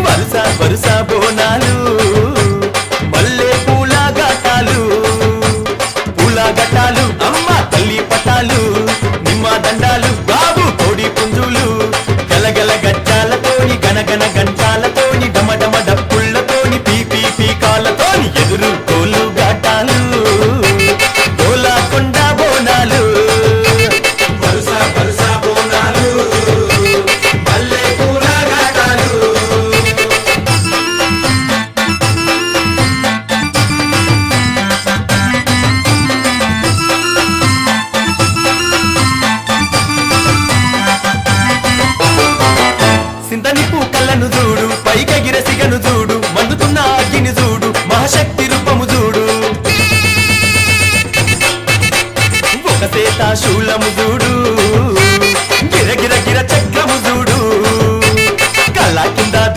వరుస వరుస బోనాలు మల్లె పూల ఘటాలు పూల ఘటాలు అమ్మ తల్లి పటాలు నిమ్మ దండాలు బాబు కోడి పుంజులు గలగల గజ్జాలతోని గనగన గంటాలతోని డమడమ డప్పుళ్లతోని పీపీ పీకాలతోని ఎదురు కోలు ఘటాలు గోలాకొండ బోనాలు వరుస వరుస బోనాలు మల్లె పూల ఘటాలు సింతని పూకళ్ళను చూడు పైకెగిర సిగను చూడు మండుతున్న అగ్గిని చూడు మహాశక్తి